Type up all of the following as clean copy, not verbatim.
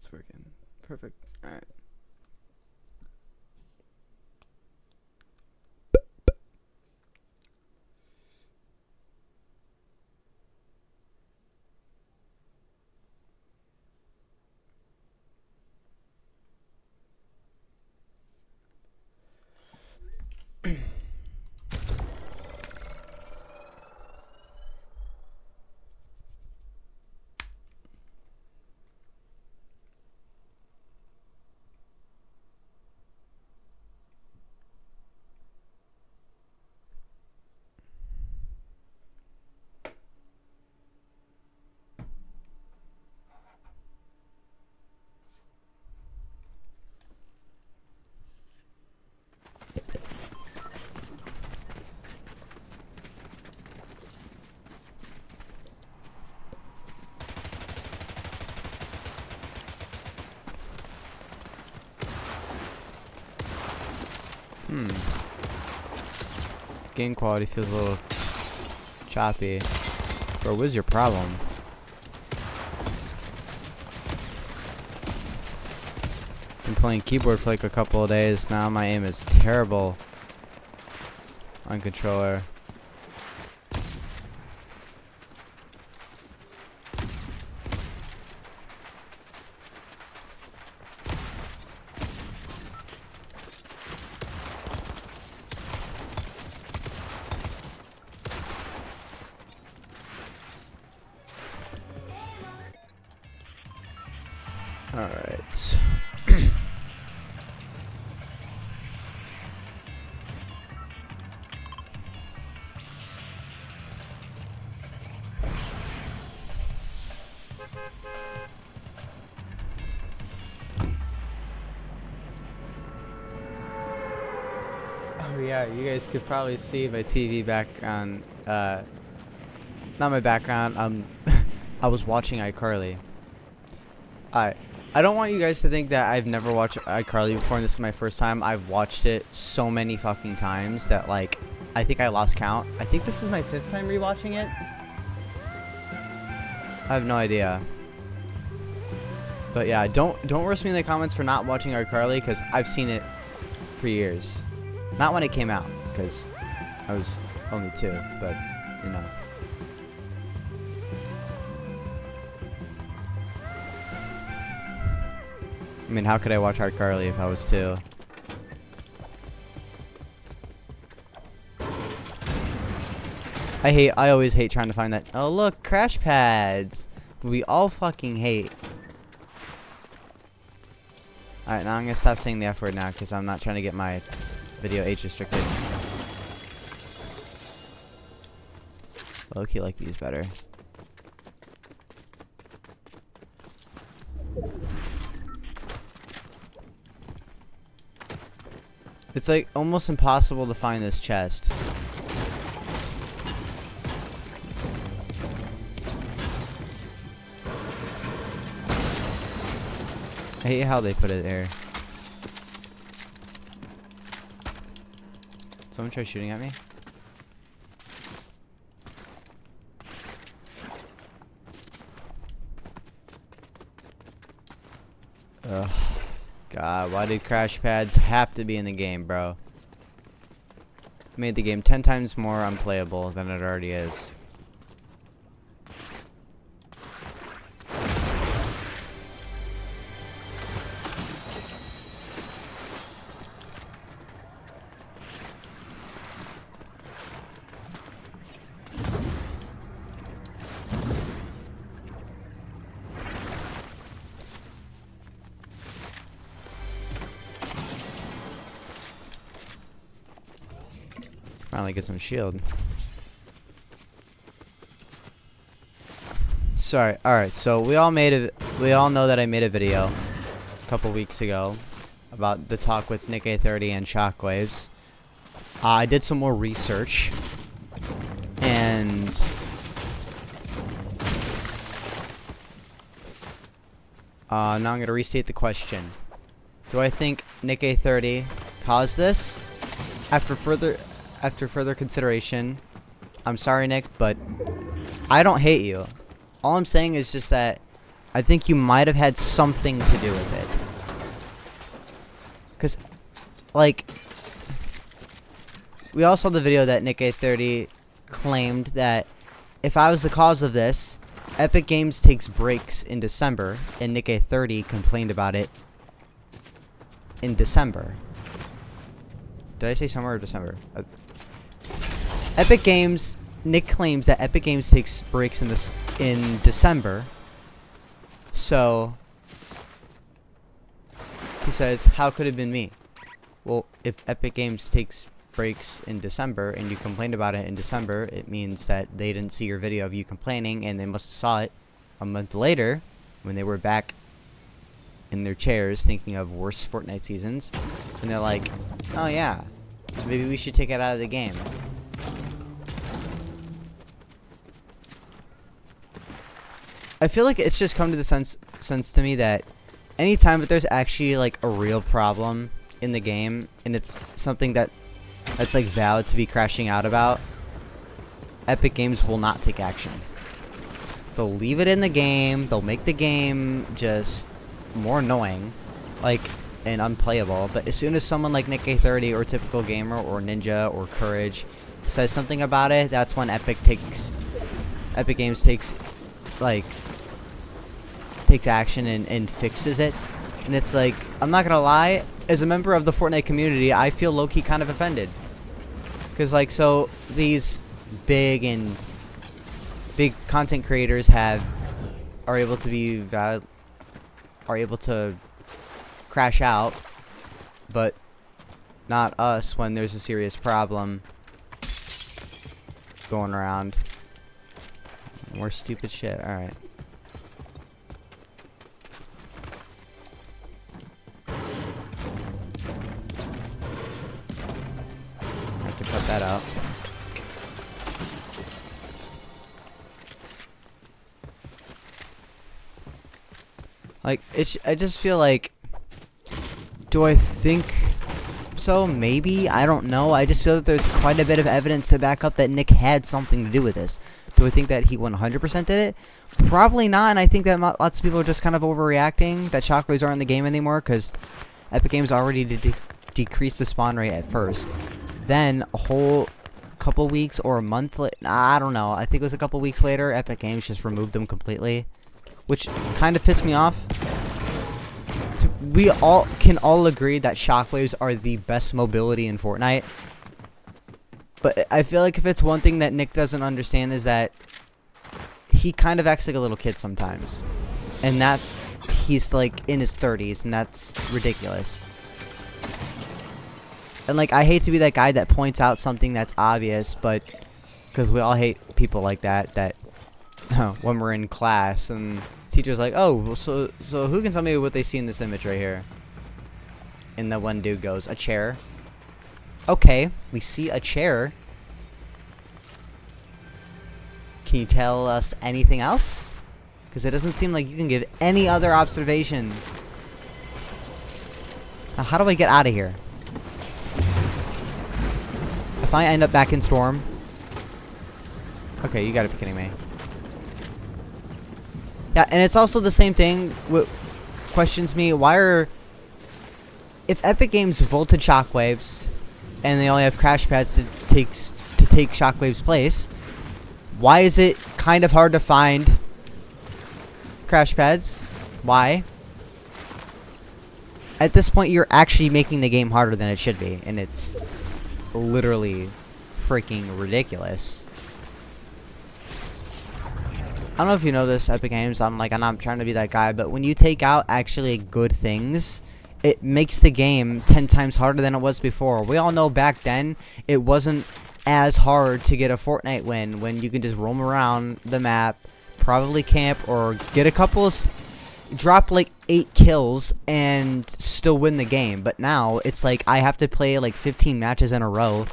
it's working. Perfect. All right. Game quality feels a little choppy. Bro, what's your problem? Been playing keyboard for like a couple of days now. My aim is terrible on controller. Alright. Oh yeah, you guys could probably see my TV background. Not my background. I was watching iCarly. I don't want you guys to think that I've never watched iCarly before and this is my first time. I've watched it so many fucking times that like I think I lost count. I think this is my 5th time rewatching it. I have no idea. But yeah, don't roast me in the comments for not watching iCarly because I've seen it for years. Not when it came out because I was only 2, but you know. I mean, how could I watch iCarly if I was 2? I always hate trying to find that. Oh, look, crash pads. We all fucking hate. Alright, now I'm gonna stop saying the F word now because I'm not trying to get my video age restricted. Low-key like these better. It's like almost impossible to find this chest. I hate how they put it there. Someone try shooting at me? Ugh. God, why did crash pads have to be in the game, bro? Made the game 10 times more unplayable than it already is. Finally get some shield. Sorry. Alright, so we all know that I made a video a couple weeks ago about the talk with Nick A30 and Shockwaves. I did some more research and now I'm gonna restate the question. Do I think Nick A30 caused this? After further consideration, I'm sorry, Nick, but I don't hate you. All I'm saying is just that I think you might have had something to do with it. Because, like, we all saw the video that Nick830 claimed that if I was the cause of this, Epic Games takes breaks in December, and Nick830 complained about it in December. Did I say summer or December? Epic Games, Nick claims that Epic Games takes breaks in December. So he says, how could it have been me? Well, if Epic Games takes breaks in December and you complained about it in December, it means that they didn't see your video of you complaining, and they must have saw it a month later when they were back in their chairs thinking of worse Fortnite seasons, and they're like, oh yeah, maybe we should take it out of the game. I feel like it's just come to the sense to me that anytime that there's actually like a real problem in the game, and it's something that's like valid to be crashing out about, Epic Games will not take action. They'll leave it in the game, they'll make the game just more annoying, like, and unplayable, but as soon as someone like Nick830 or Typical Gamer or Ninja or Courage says something about it, that's when Epic Games takes action and fixes it. And it's like, I'm not gonna lie, as a member of the Fortnite community, I feel low-key kind of offended. Because, like, so these big content creators are able to crash out, but not us when there's a serious problem going around. More stupid shit. Alright. Have to cut that out. Like, I just feel like, do I think so? Maybe. I don't know. I just feel that there's quite a bit of evidence to back up that Nick had something to do with this. Do I think that he 100% did it? Probably not, and I think that lots of people are just kind of overreacting, that shockwaves aren't in the game anymore, because Epic Games already decreased the spawn rate at first. Then, a whole couple weeks or a month I don't know, I think it was a couple weeks later, Epic Games just removed them completely, which kind of pissed me off. We can all agree that shockwaves are the best mobility in Fortnite. But I feel like if it's one thing that Nick doesn't understand is that he kind of acts like a little kid sometimes. And that he's like in his 30s, and that's ridiculous. And like, I hate to be that guy that points out something that's obvious, but because we all hate people like that when we're in class and teacher's like, oh, so who can tell me what they see in this image right here? And the one dude goes, a chair. Okay, we see a chair. Can you tell us anything else? Because it doesn't seem like you can give any other observation. Now, how do I get out of here? If I end up back in Storm... Okay, you gotta be kidding me. Yeah, and it's also the same thing. What questions me, why are... If Epic Games volted shockwaves, and they only have crash pads to take shockwave's place, why is it kind of hard to find crash pads? Why? At this point, you're actually making the game harder than it should be, and it's literally freaking ridiculous. I don't know if you know this, Epic Games, I'm not trying to be that guy, but when you take out actually good things, it makes the game 10 times harder than it was before. We all know back then, it wasn't as hard to get a Fortnite win when you can just roam around the map, probably camp, or get a couple of... drop like 8 kills and still win the game. But now, it's like I have to play like 15 matches in a row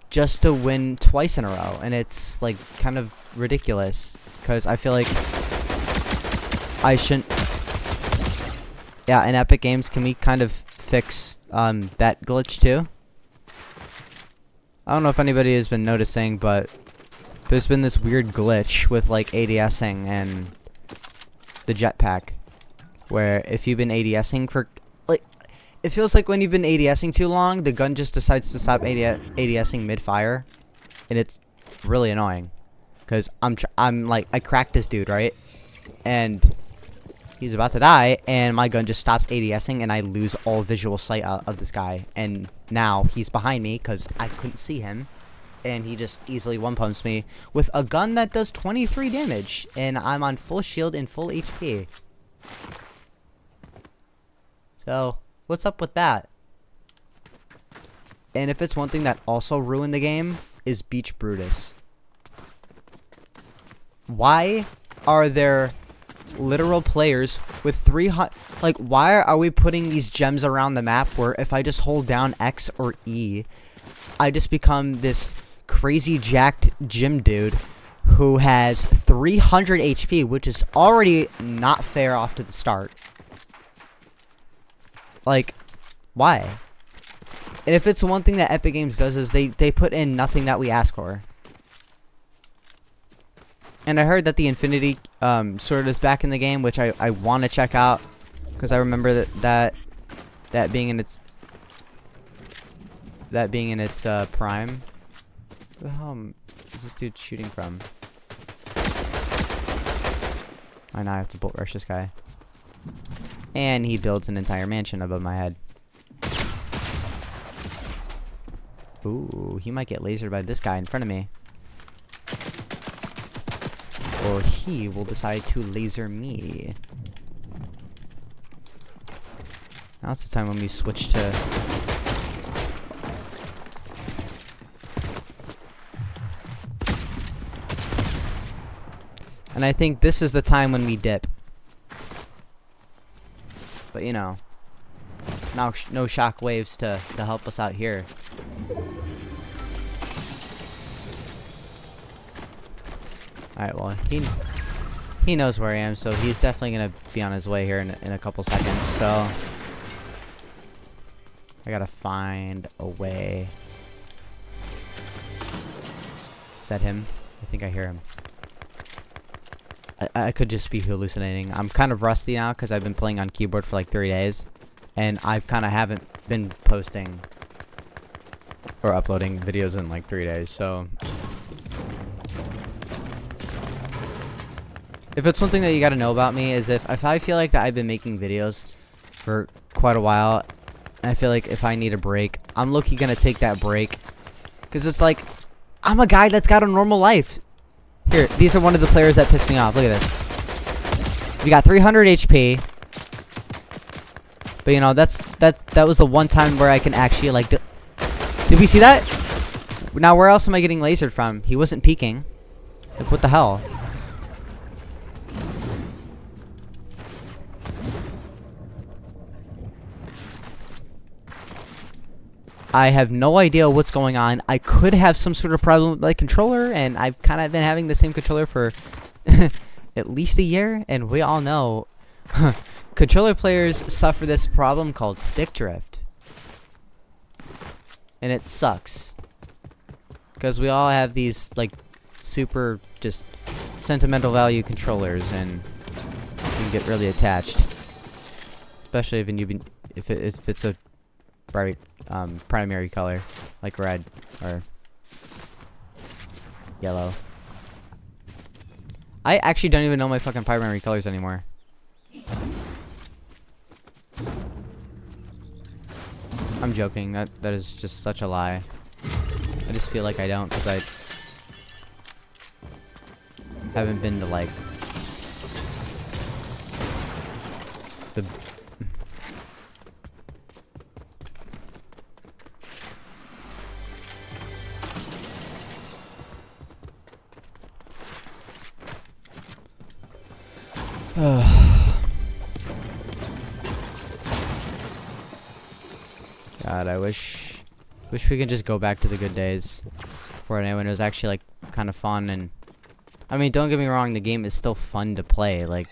just to win twice in a row. And it's like kind of ridiculous, because I feel like I shouldn't... Yeah, and Epic Games, can we kind of fix that glitch too? I don't know if anybody has been noticing, but there's been this weird glitch with like ADSing, and the jetpack, where if you've been ADSing for like, it feels like when you've been ADSing too long, the gun just decides to stop ADSing mid-fire, and it's really annoying. Cause I'm like, I cracked this dude, right, and he's about to die, and my gun just stops ADSing, and I lose all visual sight of this guy. And now he's behind me because I couldn't see him, and he just easily one-pumps me with a gun that does 23 damage, and I'm on full shield and full HP. So, what's up with that? And if it's one thing that also ruined the game, is Beach Brutus. Why are there literal players with 300, like, why are we putting these gems around the map where if I just hold down X or E, I just become this crazy jacked gym dude who has 300 HP, which is already not fair off to the start. Like, why? And if it's one thing that Epic Games does is they put in nothing that we ask for. And I heard that the Infinity sword is back in the game, which I want to check out, because I remember that being in its prime. Where the hell is this dude shooting from? I know I have to bolt rush this guy. And he builds an entire mansion above my head. Ooh, he might get lasered by this guy in front of me. Or he will decide to laser me. Now's the time when we switch to... And I think this is the time when we dip. But you know, now no shock waves to help us out here. Alright, well, he knows where I am, so he's definitely gonna be on his way here in a couple seconds, so I gotta find a way. Is that him? I think I hear him. I could just be hallucinating. I'm kind of rusty now because I've been playing on keyboard for like 3 days, and I kind of haven't been posting or uploading videos in like 3 days, so if it's one thing that you gotta know about me is if I feel like that I've been making videos for quite a while, and I feel like if I need a break, I'm low-key gonna take that break, because it's like, I'm a guy that's got a normal life. Here, these are one of the players that pissed me off. Look at this. We got 300 HP. But you know, that was the one time where I can actually like did we see that? Now where else am I getting lasered from? He wasn't peeking. Like, what the hell? I have no idea what's going on. I could have some sort of problem with my controller, and I've kind of been having the same controller for at least a year, and we all know controller players suffer this problem called stick drift. And it sucks. Because we all have these, like, super just sentimental value controllers, and you can get really attached. Especially if it's a bright primary color, like red or yellow. I actually don't even know my fucking primary colors anymore. I'm joking. That is just such a lie. I just feel like I don't, because I haven't been to like the God, I wish we could just go back to the good days Fortnite when it was actually like kind of fun. And I mean, don't get me wrong, the game is still fun to play, like,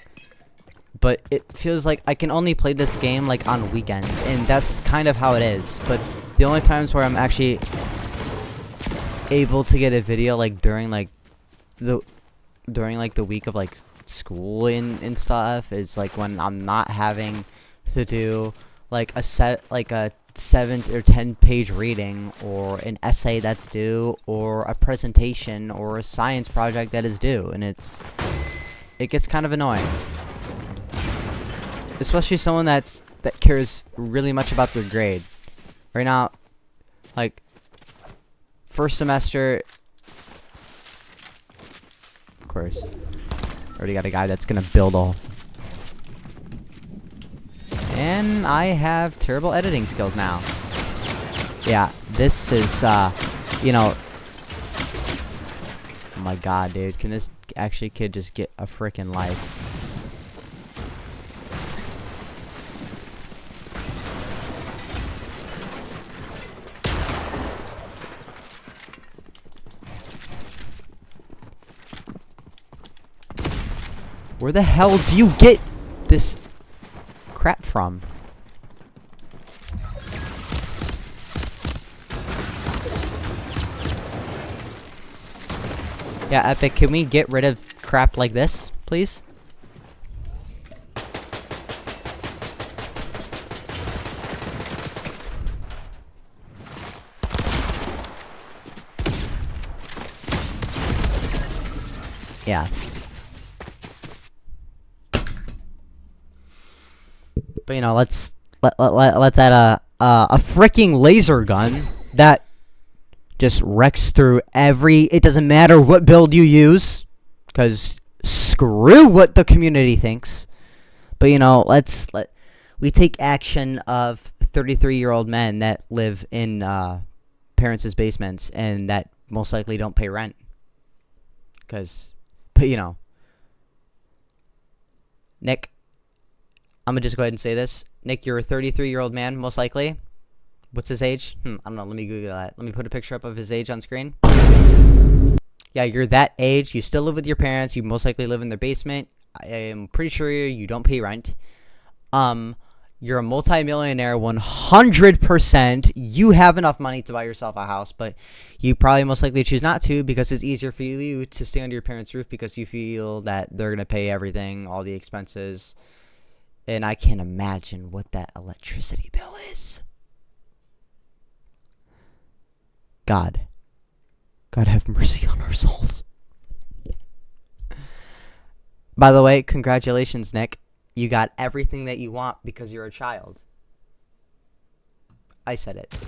but it feels like I can only play this game like on weekends, and that's kind of how it is. But the only times where I'm actually able to get a video like during like the during like the week of like school and stuff is like when I'm not having to do like a 7 or 10 page reading or an essay that's due or a presentation or a science project that is due, and it gets kind of annoying, especially someone that cares really much about their grade. Right now, like first semester, of course, already got a guy that's gonna build all. And I have terrible editing skills now. Yeah, this is, you know... Oh my god, dude. Can this kid just get a freaking life? Where the hell do you get this crap from? Yeah, Epic, can we get rid of crap like this, please? Yeah. But you know, let's add a freaking laser gun that just wrecks through every. It doesn't matter what build you use, because screw what the community thinks. But you know, we take action of 33-year-old men that live in parents' basements and that most likely don't pay rent. But you know, Nick, I'm gonna just go ahead and say this. Nick, you're a 33-year-old man, most likely. What's his age? I don't know. Let me Google that. Let me put a picture up of his age on screen. Yeah, you're that age. You still live with your parents. You most likely live in their basement. I am pretty sure you don't pay rent. You're a multi-millionaire 100%. You have enough money to buy yourself a house, but you probably most likely choose not to because it's easier for you to stay under your parents' roof because you feel that they're going to pay everything, all the expenses. And I can't imagine what that electricity bill is. God have mercy on our souls. By the way, congratulations, Nick. You got everything that you want because you're a child. I said it.